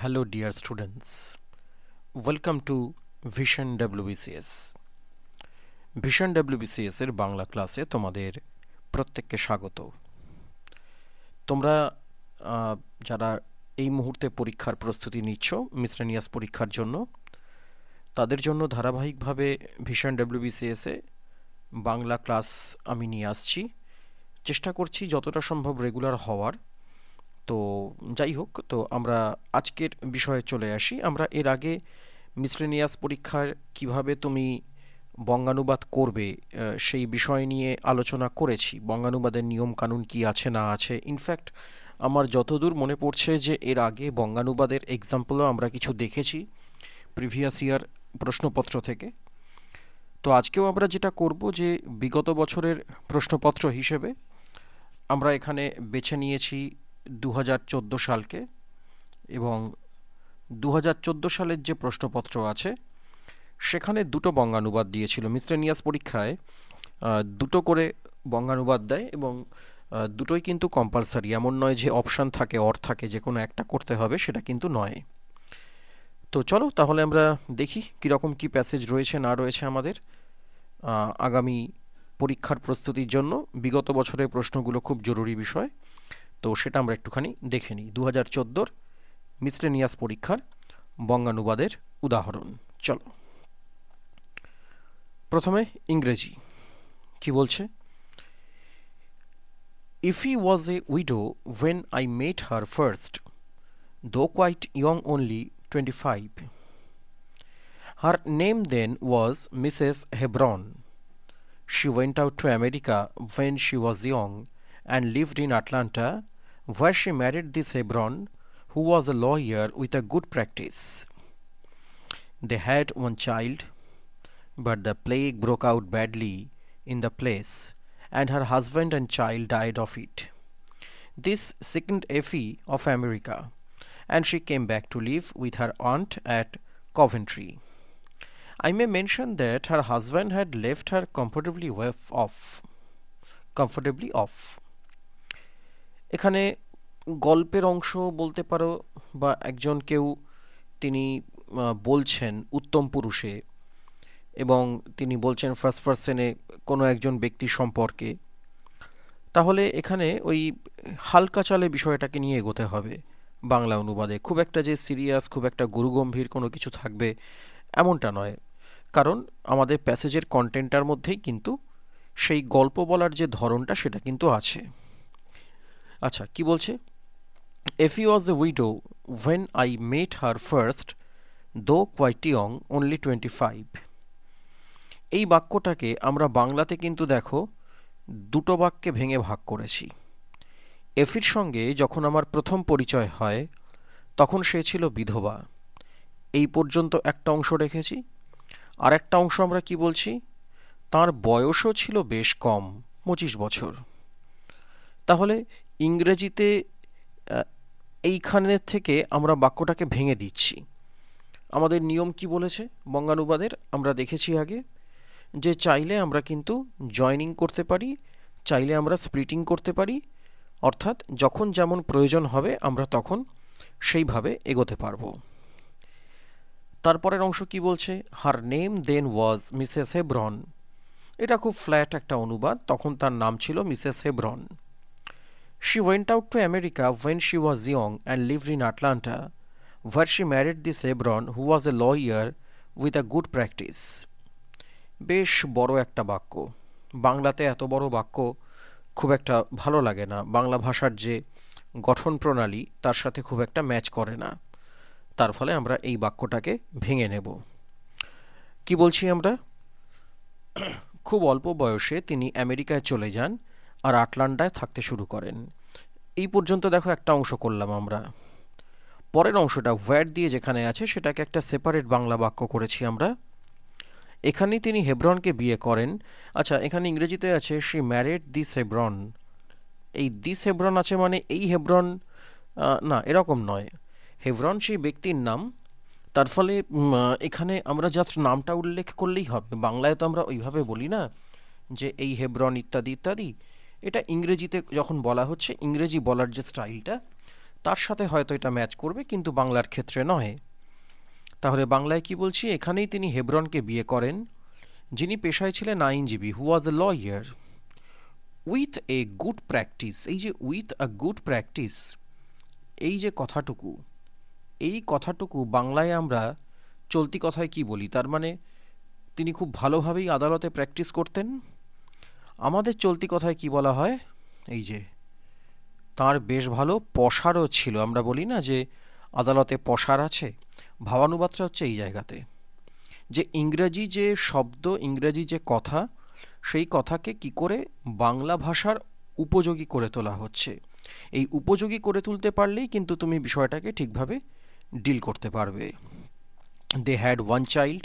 Hello dear students, welcome to Vision WBCS. Vision WBCS এর বাংলা ক্লাসে তোমাদের প্রত্যেককে স্বাগত। তোমরা যারা এই মুহূর্তে পরীক্ষার প্রস্তুতি নিচ্ছ মিসলেনিয়াস পরীক্ষার জন্য, তাদের জন্য ধারাবাহিকভাবে ভিশন WBCS এ বাংলা ক্লাস আমি নিয়ে আসছি। চেষ্টা করছি যতটা সম্ভব রেগুলার হওয়ার। তো যাই হোক, তো আমরা আজকের বিষয়ে চলে আসি। আমরা এর আগে মিসলেনিয়াস পরীক্ষার কিভাবে তুমি বঙ্গানুবাদ করবে সেই বিষয় নিয়ে আলোচনা করেছি। বঙ্গানুবাদের নিয়ম কানুন কি আছে না আছে। ইনফ্যাক্ট আমার যতদূর মনে পড়ছে যে এর আগে বঙ্গানুবাদের এক্সাম্পলও আমরা কিছু দেখেছি প্রিভিয়াস ইয়ার প্রশ্নপত্র থেকে। তো আজকেও আমরা যেটা করব যে বিগত বছরের প্রশ্নপত্র হিসেবে আমরা এখানে বেছে নিয়েছি 2014 সালকে, এবং 2014 সালের যে প্রশ্নপত্র আছে সেখানে দুটো বঙ্গানুবাদ দিয়েছিল। মিসলেনিয়াস পরীক্ষায় দুটো করে বঙ্গানুবাদ দেয়, এবং দুটোই কিন্তু কম্পালসারি। এমন নয় যে অপশান থাকে, অর থাকে, যে কোনো একটা করতে হবে, সেটা কিন্তু নয়। তো চলো তাহলে আমরা দেখি কীরকম কী প্যাসেজ রয়েছে না রয়েছে আমাদের আগামী পরীক্ষার প্রস্তুতির জন্য। বিগত বছরের প্রশ্নগুলো খুব জরুরি বিষয়, তো সেটা আমরা একটুখানি দেখে নিই। 2014 মিসলেনিয়াস পরীক্ষার বঙ্গানুবাদের উদাহরণ। চলো প্রথমে ইংরেজি কি বলছে। Effie was a widow when I met her first, though quite young, only 25. Her name then was Mrs. Hebron. She went out to America when she was young and lived in Atlanta, where she married this Hebron, who was a lawyer with a good practice. They had one child, but the plague broke out badly in the place, and her husband and child died of it. This sickened Effie of America, and she came back to live with her aunt at Coventry. I may mention that her husband had left her comfortably off. এখানে গল্পের অংশ বলতে পারো, বা একজন কেউ তিনি বলছেন উত্তম পুরুষে, এবং তিনি বলছেন ফার্স্ট পার্সনে কোনো একজন ব্যক্তি সম্পর্কে। তাহলে এখানে ওই হালকা চালে বিষয়টাকে নিয়ে এগোতে হবে বাংলা অনুবাদে। খুব একটা যে সিরিয়াস, খুব একটা গুরুগম্ভীর কোনো কিছু থাকবে এমনটা নয়, কারণ আমাদের প্যাসেজের কন্টেন্টটার মধ্যেই কিন্তু সেই গল্প বলার যে ধরনটা সেটা কিন্তু আছে। আচ্ছা, কি বলছে? Effie was a widow when I met her first, though quite young, only 25. এই বাক্যটাকে আমরা বাংলাতে কিন্তু দেখো দুটো বাক্যে ভেঙে ভাগ করেছি। এফির সঙ্গে যখন আমার প্রথম পরিচয় হয় তখন সে ছিল বিধবা, এই পর্যন্ত একটা অংশ রেখেছি। আর একটা অংশ আমরা কি বলছি, তার বয়সও ছিল বেশ কম, 25 বছর। তাহলে ইংরেজিতে এইখানের থেকে আমরা বাক্যটাকে ভেঙে দিচ্ছি। আমাদের নিয়ম কি বলেছে বঙ্গানুবাদের আমরা দেখেছি আগে, যে চাইলে আমরা কিন্তু জয়নিং করতে পারি, চাইলে আমরা স্প্লিটিং করতে পারি, অর্থাৎ যখন যেমন প্রয়োজন হবে আমরা তখন সেইভাবে এগোতে পারবো। তারপরের অংশ কি বলছে, her name then was Mrs Hebron. এটা খুব ফ্ল্যাট একটা অনুবাদ, তখন তার নাম ছিল Mrs Hebron. She went out to America when she was young and lived in Atlanta, where she married this Hebron, who was a lawyer with a good practice. বেশ বড় একটা বাক্য। বাংলাতে এত বড় বাক্য খুব একটা ভালো লাগে না, বাংলা ভাষার যে গঠন প্রণালী তার সাথে খুব একটা ম্যাচ করে না। তার ফলে আমরা এই বাক্যটাকে ভেঙে নেব। কি বলছি আমরা, খুব অল্প বয়সে তিনি আমেরিকায় চলে যান আর আটলান্টায় থাকতে শুরু করেন। এই পর্যন্ত দেখো একটা অংশ করলাম আমরা। পরের অংশটা ওয়্যার দিয়ে যেখানে আছে সেটাকে একটা সেপারেট বাংলা বাক্য করেছি আমরা। এখানেই তিনি হেব্রনকে বিয়ে করেন। আচ্ছা, এখানে ইংরেজিতে আছে শি ম্যারিড দিস হেব্রন। এই দিস হেব্রন আছে মানে এই হেব্রন না, এরকম নয়। হেব্রন সেই ব্যক্তির নাম, তার ফলে এখানে আমরা জাস্ট নামটা উল্লেখ করলেই হবে। বাংলায় তো আমরা ওইভাবে বলি না যে এই হেব্রন ইত্যাদি ইত্যাদি। এটা ইংরেজিতে যখন বলা হচ্ছে, ইংরেজি বলার যে স্টাইলটা তার সাথে হয়তো এটা ম্যাচ করবে, কিন্তু বাংলার ক্ষেত্রে নয়। তাহলে বাংলায় কি বলছি, এখানেই তিনি হেব্রনকে বিয়ে করেন, যিনি পেশায় ছিলেন আইনজীবী, who was a lawyer with a good practice. এই যে উইথ আ গুড প্র্যাকটিস, এই যে কথাটুকু, এই কথাটুকু বাংলায় আমরা চলতি কথায় কি বলি? তার মানে তিনি খুব ভালোভাবেই আদালতে প্র্যাকটিস করতেন। আমাদের চলতি কথায় কি বলা হয়? এই যে তার বেশ ভালো পসারও ছিল। আমরা বলি না যে আদালতে পসার আছে, ভাবানুবাদটা হচ্ছে এই জায়গাতে, যে ইংরেজি যে শব্দ, ইংরেজি যে কথা, সেই কথাকে কি করে বাংলা ভাষার উপযোগী করে তোলা হচ্ছে। এই উপযোগী করে তুলতে পারলেই কিন্তু তুমি বিষয়টাকে ঠিকভাবে ডিল করতে পারবে। দে হ্যাড ওয়ান চাইল্ড,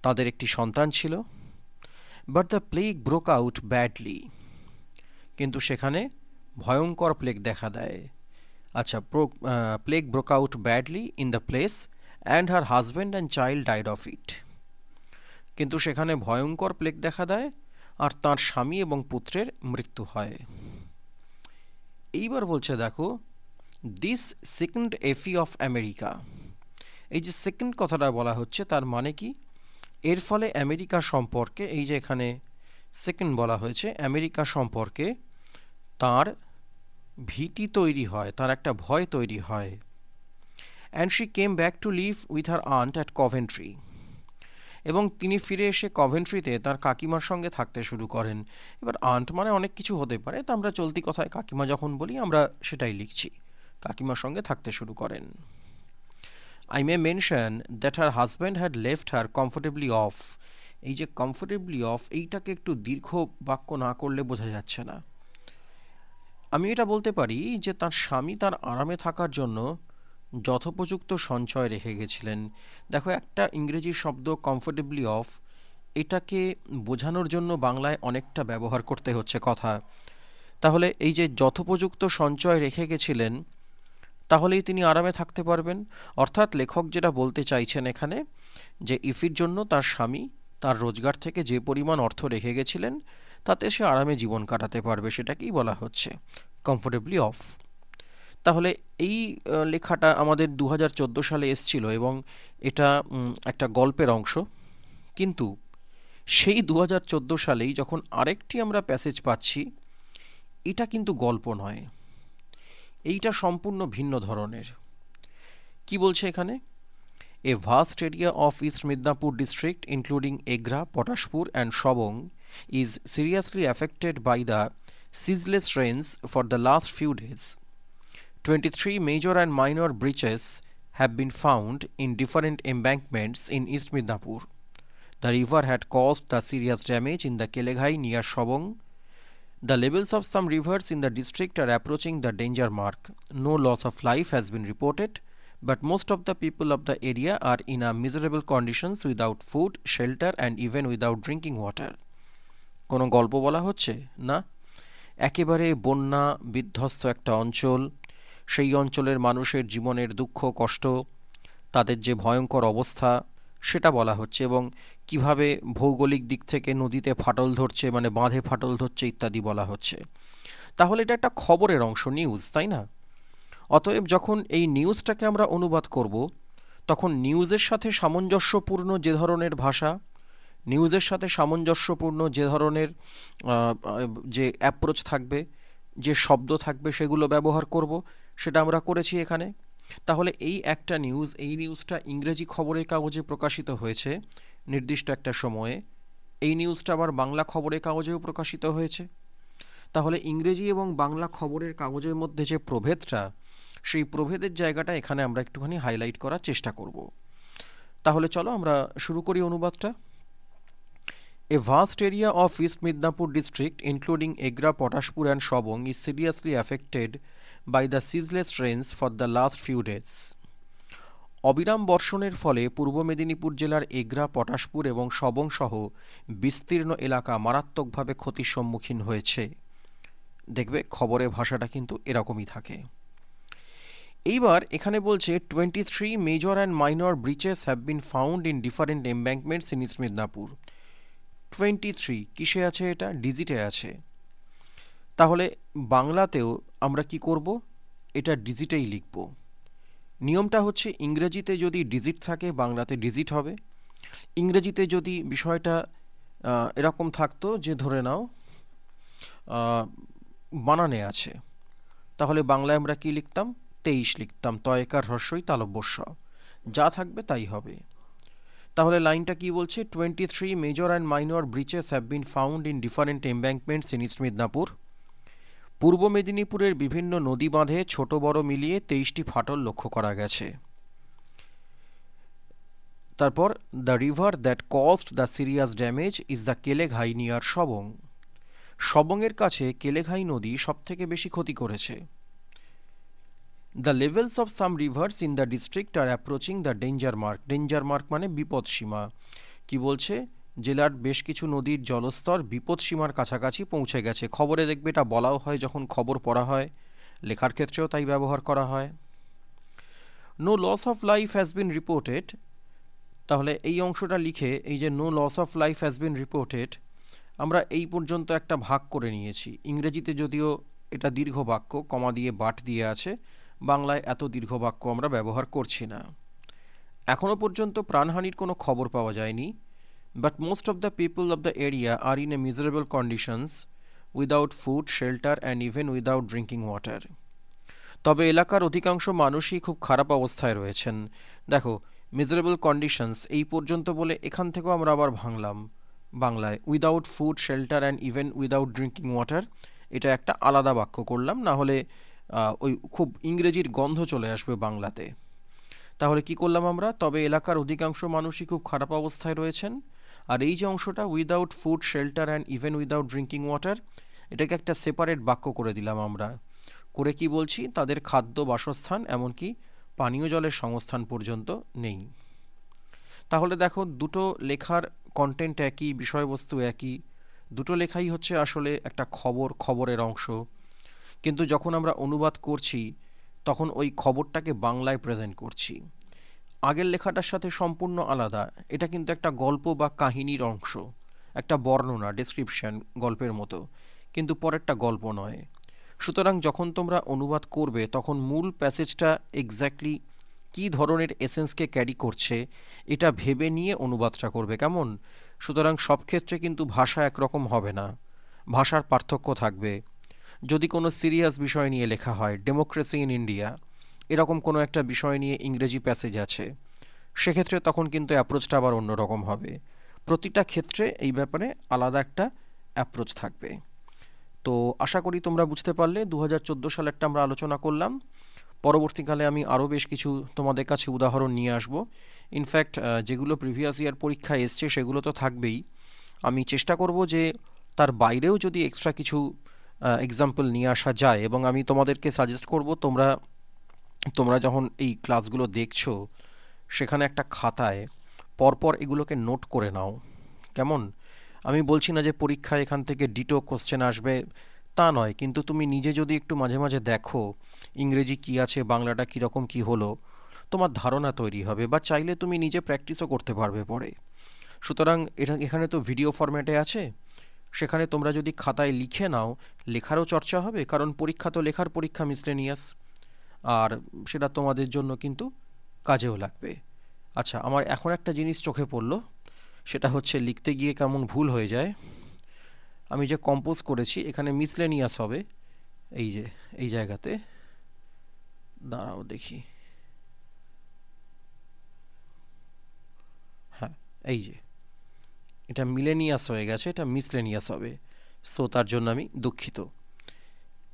তাদের একটি সন্তান ছিল। But the plague broke out badly, কিন্তু সেখানে ভয়ঙ্কর প্লেগ দেখা দেয়। আচ্ছা, plague broke out badly in the place and her husband and child died of it. কিন্তু সেখানে ভয়ঙ্কর প্লেগ দেখা দেয় আর তার স্বামী এবং পুত্রের মৃত্যু হয়। এইবার বলছে দেখো, দিস সেকেন্ড এফি অফ আমেরিকা। এই যে সেকেন্ড কথাটা বলা হচ্ছে, তার মানে কি? এর ফলে আমেরিকা সম্পর্কে, এই যে এখানে সেকেন্ড বলা হয়েছে, আমেরিকা সম্পর্কে তার ভীতি তৈরি হয়, তার একটা ভয় তৈরি হয়। And she came back to live with her aunt at Coventry. এবং তিনি ফিরে এসে কভেন্ট্রিতে তার কাকিমার সঙ্গে থাকতে শুরু করেন। এবার আন্ট মানে অনেক কিছু হতে পারে, তো আমরা চলতি কথায় কাকিমা যখন বলি আমরা সেটাই লিখছি। কাকিমার সঙ্গে থাকতে শুরু করেন। I may mention that her husband had left her comfortably off. এই যে comfortably off, এইটাকে একটু দীর্ঘ বাক্য না করলে বোঝা যাচ্ছে না। আমি এটা বলতে পারি যে তার স্বামী তার আরামে থাকার জন্য যথোপযুক্ত সঞ্চয় রেখে গেছিলেন। দেখো, একটা ইংরেজি শব্দ কমফোর্টেবলি অফ, এটাকে বোঝানোর জন্য বাংলায় অনেকটা ব্যবহার করতে হচ্ছে কথা। তাহলে এই যে যথোপযুক্ত সঞ্চয় রেখে গেছিলেন, তাহলেই তিনি আরামে থাকতে পারবেন। অর্থাৎ লেখক যেটা বলতে চাইছেন এখানে, যে ইফির জন্য তার স্বামী তার রোজগার থেকে যে পরিমাণ অর্থ রেখে গেছিলেন, তাতে সে আরামে জীবন কাটাতে পারবে, সেটাকেই বলা হচ্ছে কমফোর্টেবলি অফ। তাহলে এই লেখাটা আমাদের 2014 সালে এসছিল এবং এটা একটা গল্পের অংশ। কিন্তু সেই 2014 সালেই যখন আরেকটি আমরা প্যাসেজ পাচ্ছি, এটা কিন্তু গল্প নয়, এইটা সম্পূর্ণ ভিন্ন ধরনের। কি বলছে এখানে? A vast area of east Midnapore district including Egra, Patashpur and Sabang is seriously affected by the ceaseless rains for the last few days. 23 major and minor breaches have been found in different embankments in East Midnapur. The river had caused the serious damage in the Keleghai near Shobong. The levels of some rivers in the district are approaching the danger mark. No loss of life has been reported, but most of the people of the area are in a miserable conditions without food, shelter and even without drinking water. কোনো গল্প বলা হচ্ছে না, একেবারে বন্যা বিধ্বস্ত একটা অঞ্চল। সেই অঞ্চলের মানুষের জীবনের দুঃখ কষ্ট, তাদের যে ভয়ঙ্কর অবস্থা, সেটা বলা হচ্ছে, এবং কিভাবে ভৌগোলিক দিক থেকে নদীতে ফাটল ধরছে, মানে বাঁধে ফাটল ধরছে ইত্যাদি বলা হচ্ছে। তাহলে এটা একটা খবরের অংশ, নিউজ, তাই না? অতএব যখন এই নিউজটাকে আমরা অনুবাদ করব, তখন নিউজের সাথে সামঞ্জস্যপূর্ণ যে ধরনের ভাষা, নিউজের সাথে সামঞ্জস্যপূর্ণ যে ধরনের যে অ্যাপ্রোচ থাকবে, যে শব্দ থাকবে, সেগুলো ব্যবহার করব। সেটা আমরা করেছি এখানে। তাহলে এই একটা নিউজ, এই নিউজটা ইংরেজি খবরের কাগজে প্রকাশিত হয়েছে নির্দিষ্ট একটা সময়ে, এই নিউজটা আবার বাংলা খবরের কাগজেও প্রকাশিত হয়েছে। তাহলে ইংরেজি এবং বাংলা খবরের কাগজের মধ্যে যে প্রভেদটা, সেই প্রভেদের জায়গাটা এখানে আমরা একটুখানি হাইলাইট করার চেষ্টা করব। তাহলে চলো আমরা শুরু করি অনুবাদটা। A vast area of East Midnapur district, including Egra, Potashpur and Shobong, is seriously affected by the ceaseless rains for the last few days. অবিরাম বর্ষণের ফলে পূর্ব মেদিনীপুর জেলার এগ্রা, পটাশপুর এবং সবং সহ বিস্তীর্ণ এলাকা মারাত্মকভাবে ক্ষতির সম্মুখীন হয়েছে। দেখবে খবরের ভাষাটা কিন্তু এরকমই থাকে। এইবার এখানে বলছে 23 major and minor breaches have been found in different embankments in East Midnapore. 23 কিসে আছে? এটা ডিজিটে আছে। তাহলে বাংলাতেও আমরা কি করব? এটা ডিজিটেই লিখব। নিয়মটা হচ্ছে ইংরেজিতে যদি ডিজিট থাকে বাংলাতে ডিজিট হবে। ইংরেজিতে যদি বিষয়টা এরকম থাকতো যে ধরে নাও বানানে আছে, তাহলে বাংলায় আমরা কি লিখতাম? 23 লিখতাম, তয়কার হ্রস্বই তালব্য স, যা থাকবে তাই হবে। তাহলে লাইনটা কি বলছে? 23 major and minor breaches have been found in different embankments in East Midnapore. পূর্ব মেদিনীপুরের বিভিন্ন নদী বাঁধে ছোট বড় মিলিয়ে 23টি ফাটল লক্ষ্য করা গেছে। তারপর the river that caused the serious damage is the Keleghai near Sabang. সবংয়ের কাছে কেলেঘাই নদী সবথেকে বেশি ক্ষতি করেছে। The levels of some rivers in the district are approaching the danger mark. Danger mark মানে বিপদসীমা। কি বলছে? জেলার বেশ কিছু নদীর জলস্তর বিপদসীমার কাছাকাছি পৌঁছে গেছে। খবরে দেখবে এটা বলাও হয় যখন খবর পড়া হয়, লেখার ক্ষেত্রেও তাই ব্যবহার করা হয়। No loss of life has been reported. তাহলে এই অংশটা লিখে এই যে no loss of life has been reported, আমরা এই পর্যন্ত একটা ভাগ করে নিয়েছি। ইংরেজিতে যদিও এটা দীর্ঘ বাক্য, কমা দিয়ে বাট দিয়ে আছে, বাংলায় এত দীর্ঘ বাক্য আমরা ব্যবহার করছি না। এখনও পর্যন্ত প্রাণহানির কোনো খবর পাওয়া যায়নি। But most of the people of the area are in a miserable conditions without food, shelter and even without drinking water. তবে এলাকার অধিকাংশ মানুষই খুব খারাপ অবস্থায় রয়েছেন। দেখো, মিজারেবল কন্ডিশনস এই পর্যন্ত বলে এখান থেকেও আমরা আবার ভাঙলাম বাংলায়, without food, shelter and even without drinking water. এটা একটা আলাদা বাক্য করলাম, না হলে ওই খুব ইংরেজির গন্ধ চলে আসবে বাংলাতে। তাহলে কি করলাম আমরা? তবে এলাকার অধিকাংশ মানুষই খুব খারাপ অবস্থায় রয়েছেন। আর এই যে অংশটা without food, shelter and even without drinking water, এটাকে একটা সেপারেট বাক্য করে দিলাম আমরা। করে কি বলছি? তাদের খাদ্য, বাসস্থান, এমনকি পানীয় জলের সংস্থান পর্যন্ত নেই। তাহলে দেখো, দুটো লেখার কন্টেন্ট একই, বিষয়বস্তু একই, দুটো লেখাই হচ্ছে আসলে একটা খবরের অংশ। কিন্তু যখন আমরা অনুবাদ করছি তখন ওই খবরটাকে বাংলায় প্রেজেন্ট করছি। আগের লেখাটার সাথে সম্পূর্ণ আলাদা। এটা কিন্তু একটা গল্প বা কাহিনীর অংশ, একটা বর্ণনা, ডেসক্রিপশন, গল্পের মতো, কিন্তু পরেরটা গল্প নয়। সুতরাং যখন তোমরা অনুবাদ করবে তখন মূল প্যাসেজটা এক্স্যাক্টলি কী ধরনের এসেন্সকে ক্যারি করছে এটা ভেবে নিয়ে অনুবাদটা করবে, কেমন? সুতরাং সব ক্ষেত্রে কিন্তু ভাষা একরকম হবে না, ভাষার পার্থক্য থাকবে। যদি কোনো সিরিয়াস বিষয় নিয়ে লেখা হয়, ডেমোক্রেসি ইন ইন্ডিয়া, এরকম কোনো একটা বিষয় নিয়ে ইংরেজি প্যাসেজ আছে, সেক্ষেত্রে তখন কিন্তু অ্যাপ্রোচটা আবার অন্যরকম হবে। প্রতিটা ক্ষেত্রে এই ব্যাপারে আলাদা একটা অ্যাপ্রোচ থাকবে। তো আশা করি তোমরা বুঝতে পারলে। 2014 সালেরটা আমরা আলোচনা করলাম। পরবর্তীকালে আমি আরও বেশ কিছু তোমাদের কাছে উদাহরণ নিয়ে আসব। ইনফ্যাক্ট যেগুলো প্রিভিয়াস ইয়ার পরীক্ষায় এসছে সেগুলো তো থাকবেই। আমি চেষ্টা করব যে তার বাইরেও যদি এক্সট্রা কিছু এক্সাম্পল নিয়ে আসা যায়, এবং আমি তোমাদেরকে সাজেস্ট করব তোমরা যখন এই ক্লাসগুলো দেখছো সেখানে একটা খাতায় পরপর এগুলোকে নোট করে নাও, কেমন? আমি বলছি না যে পরীক্ষায় এখান থেকে ডিটো কোশ্চেন আসবে, তা নয়, কিন্তু তুমি নিজে যদি একটু মাঝে মাঝে দেখো ইংরেজি কি আছে, বাংলাটা কীরকম কি হলো, তোমার ধারণা তৈরি হবে, বা চাইলে তুমি নিজে প্র্যাকটিসও করতে পারবে পরে। সুতরাং এখানে তো ভিডিও ফরম্যাটে আছে, সেখানে তোমরা যদি খাতায় লিখে নাও, লেখারও চর্চা হবে, কারণ পরীক্ষা তো লেখার পরীক্ষা, মিসলেনিয়াস, আর সেটা তোমাদের জন্য কিন্তু কাজেও লাগবে। আচ্ছা, আমার এখন একটা জিনিস চোখে পড়লো, সেটা হচ্ছে লিখতে গিয়ে কেমন ভুল হয়ে যায়। আমি যে কম্পোজ করেছি এখানে মিসলেনিয়াস হবে, এই যে এই জায়গাতে, দাঁড়াও দেখি, হ্যাঁ এই যে এটা মিলেনিয়াস হয়ে গেছে, এটা মিসলেনিয়াস হবে। সো তার জন্য আমি দুঃখিত।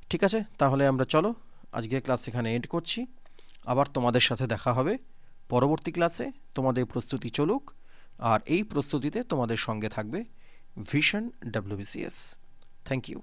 ঠিক আছে, তাহলে আমরা চলো আজকের ক্লাস এখানে এন্ড করছি। আবার তোমাদের সাথে দেখা হবে পরবর্তী ক্লাসে। তোমাদের প্রস্তুতি চলুক, আর এই প্রস্তুতিতে তোমাদের সঙ্গে থাকবে ভিশন WBCS। Thank you.